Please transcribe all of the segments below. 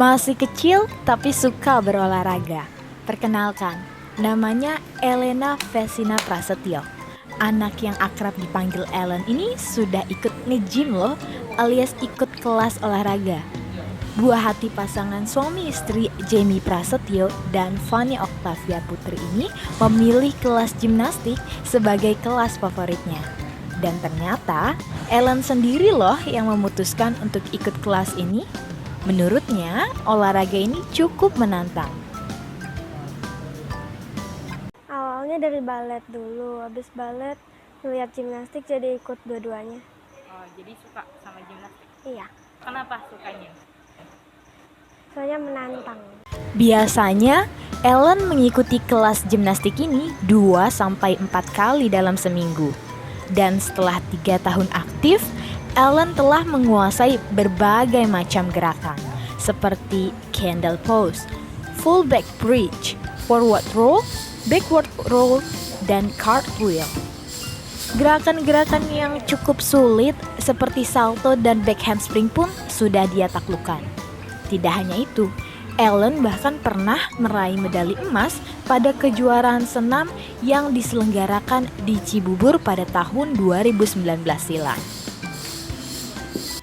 Masih kecil tapi suka berolahraga. Perkenalkan, namanya Elena Vesina Prasetyo. Anak yang akrab dipanggil Ellen ini sudah ikut nge-gym loh, alias ikut kelas olahraga. Buah hati pasangan suami istri Jamie Prasetyo dan Fanny Octavia Putri ini memilih kelas gimnastik sebagai kelas favoritnya. Dan ternyata Ellen sendiri loh yang memutuskan untuk ikut kelas ini. Menurutnya, olahraga ini cukup menantang. Awalnya dari balet dulu, habis balet melihat gimnastik jadi ikut dua-duanya. Oh, jadi suka sama gimnastik? Iya, Kenapa sukanya? soalnya menantang. Biasanya, Ellen mengikuti kelas gimnastik ini 2-4 kali dalam seminggu. Dan setelah 3 tahun aktif, Ellen telah menguasai berbagai macam gerakan seperti candle pose, full back bridge, forward roll, backward roll, dan cartwheel. Gerakan-gerakan yang cukup sulit seperti salto dan back handspring pun sudah dia taklukkan. Tidak hanya itu, Ellen bahkan pernah meraih medali emas pada kejuaraan senam yang diselenggarakan di Cibubur pada tahun 2019 silam.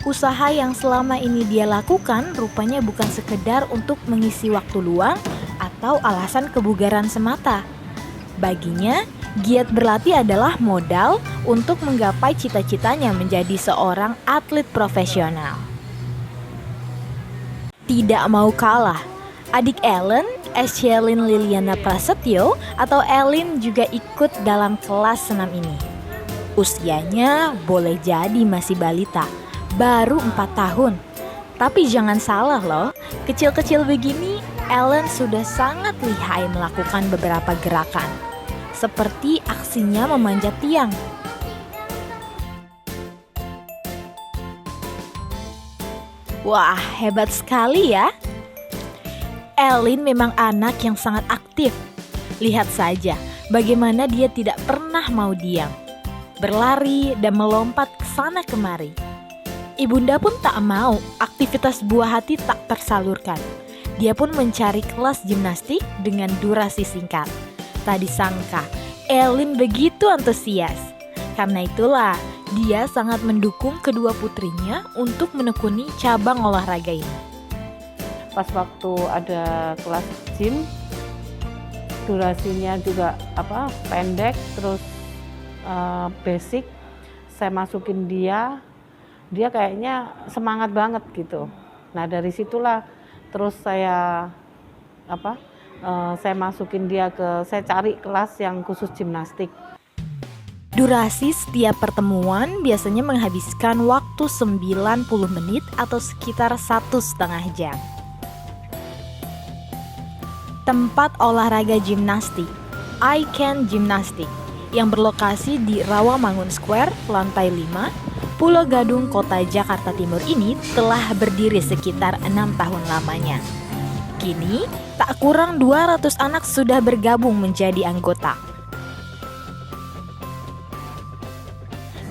Usaha yang selama ini dia lakukan rupanya bukan sekedar untuk mengisi waktu luang atau alasan kebugaran semata. Baginya, giat berlatih adalah modal untuk menggapai cita-citanya menjadi seorang atlet profesional. Tidak mau kalah, adik Ellen, Eshelin Liliana Prasetyo atau Ellen juga ikut dalam kelas senam ini. Usianya boleh jadi masih balita, baru 4 tahun. Tapi jangan salah loh, kecil-kecil begini Ellen sudah sangat lihai melakukan beberapa gerakan. Seperti aksinya memanjat tiang. Wah, hebat sekali ya. Ellen memang anak yang sangat aktif. Lihat saja bagaimana dia tidak pernah mau diam. Berlari dan melompat ke sana kemari. Ibunda pun tak mau aktivitas buah hati tak tersalurkan. Dia pun mencari kelas gimnastik dengan durasi singkat. Tak disangka, Ellen begitu antusias. Karena itulah, dia sangat mendukung kedua putrinya untuk menekuni cabang olahraga ini. Pas waktu ada kelas gym, durasinya juga pendek, terus basic, saya masukin dia kayaknya semangat banget gitu. Nah dari situlah terus saya masukin dia saya cari kelas yang khusus gimnastik. Durasi setiap pertemuan biasanya menghabiskan waktu 90 menit atau sekitar 1,5 jam. Tempat olahraga gimnastik, I-Can Gymnastic, yang berlokasi di Rawamangun Square, lantai 5, Pulau Gadung, Kota Jakarta Timur ini telah berdiri sekitar 6 tahun lamanya. Kini, tak kurang 200 anak sudah bergabung menjadi anggota.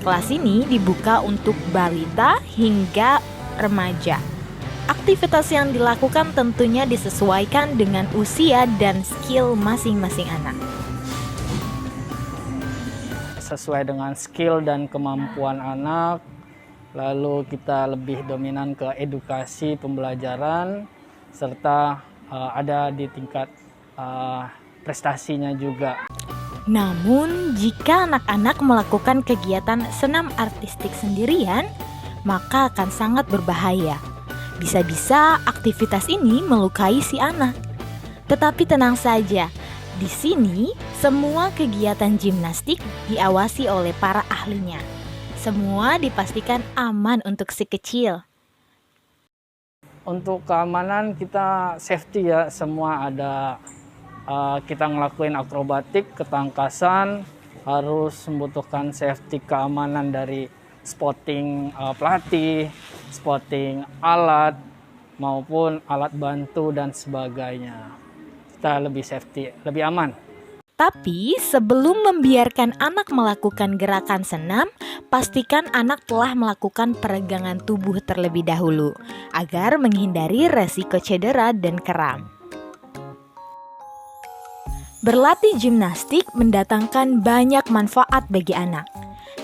Kelas ini dibuka untuk balita hingga remaja. Aktivitas yang dilakukan tentunya disesuaikan dengan usia dan skill masing-masing anak. Sesuai dengan skill dan kemampuan anak, lalu kita lebih dominan ke edukasi pembelajaran, serta ada di tingkat prestasinya juga. Namun, jika anak-anak melakukan kegiatan senam artistik sendirian, maka akan sangat berbahaya. Bisa-bisa aktivitas ini melukai si anak. Tetapi tenang saja, di sini semua kegiatan gimnastik diawasi oleh para ahlinya. Semua dipastikan aman untuk si kecil. Untuk keamanan kita safety ya, semua ada. Kita ngelakuin akrobatik, ketangkasan, harus membutuhkan safety keamanan dari spotting pelatih, spotting alat, maupun alat bantu dan sebagainya. Kita lebih safety, lebih aman. Tapi sebelum membiarkan anak melakukan gerakan senam, pastikan anak telah melakukan peregangan tubuh terlebih dahulu agar menghindari resiko cedera dan kram. Berlatih gimnastik mendatangkan banyak manfaat bagi anak.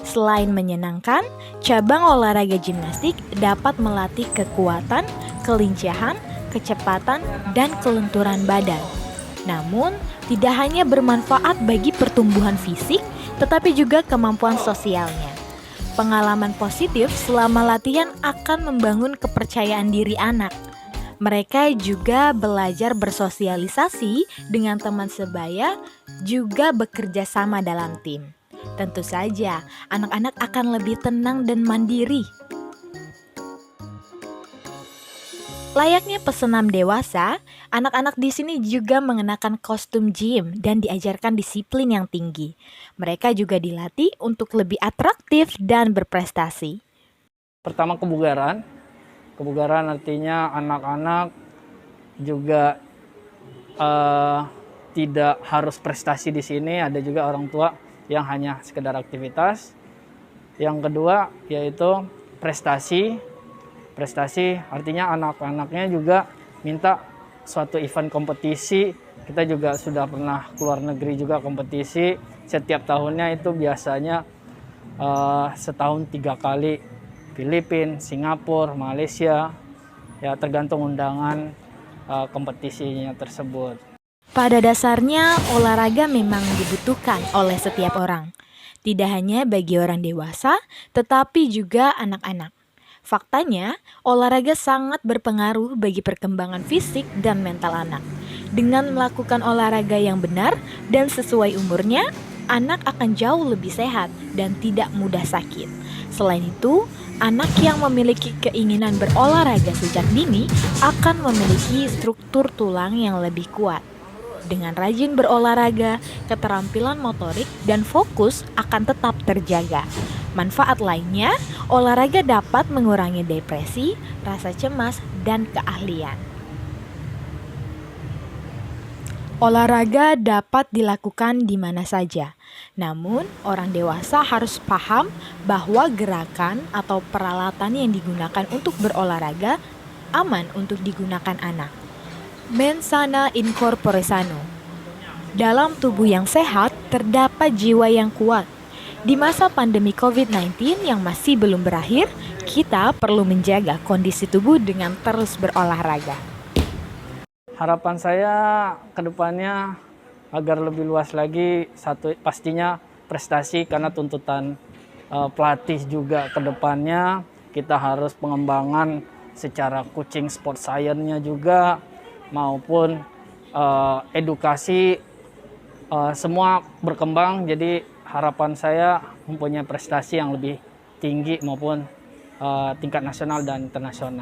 Selain menyenangkan, cabang olahraga gimnastik dapat melatih kekuatan, kelincahan, kecepatan, dan kelenturan badan. Namun, tidak hanya bermanfaat bagi pertumbuhan fisik, tetapi juga kemampuan sosialnya. Pengalaman positif selama latihan akan membangun kepercayaan diri anak. Mereka juga belajar bersosialisasi dengan teman sebaya, juga bekerja sama dalam tim. Tentu saja, anak-anak akan lebih tenang dan mandiri. Layaknya pesenam dewasa, anak-anak di sini juga mengenakan kostum gym dan diajarkan disiplin yang tinggi. Mereka juga dilatih untuk lebih atraktif dan berprestasi. Pertama, kebugaran. Kebugaran artinya anak-anak juga tidak harus prestasi di sini. Ada juga orang tua yang hanya sekedar aktivitas. Yang kedua yaitu prestasi. Prestasi artinya anak-anaknya juga minta suatu event kompetisi. Kita juga sudah pernah keluar negeri juga kompetisi. Setiap tahunnya itu biasanya setahun 3 kali. Filipina, Singapura, Malaysia. Ya tergantung undangan kompetisinya tersebut. Pada dasarnya, olahraga memang dibutuhkan oleh setiap orang. Tidak hanya bagi orang dewasa, tetapi juga anak-anak. Faktanya, olahraga sangat berpengaruh bagi perkembangan fisik dan mental anak. Dengan melakukan olahraga yang benar dan sesuai umurnya, anak akan jauh lebih sehat dan tidak mudah sakit. Selain itu, anak yang memiliki keinginan berolahraga sejak dini akan memiliki struktur tulang yang lebih kuat. Dengan rajin berolahraga, keterampilan motorik dan fokus akan tetap terjaga. Manfaat lainnya, olahraga dapat mengurangi depresi, rasa cemas, dan keahlian. Olahraga dapat dilakukan di mana saja. Namun, orang dewasa harus paham bahwa gerakan atau peralatan yang digunakan untuk berolahraga aman untuk digunakan anak. Mens sana in corpore sano. Dalam tubuh yang sehat, terdapat jiwa yang kuat. Di masa pandemi COVID-19 yang masih belum berakhir, kita perlu menjaga kondisi tubuh dengan terus berolahraga. Harapan saya ke depannya agar lebih luas lagi, satu pastinya prestasi karena tuntutan pelatih juga ke depannya. Kita harus pengembangan secara coaching sport science-nya juga maupun edukasi semua berkembang. Jadi harapan saya mempunyai prestasi yang lebih tinggi maupun tingkat nasional dan internasional.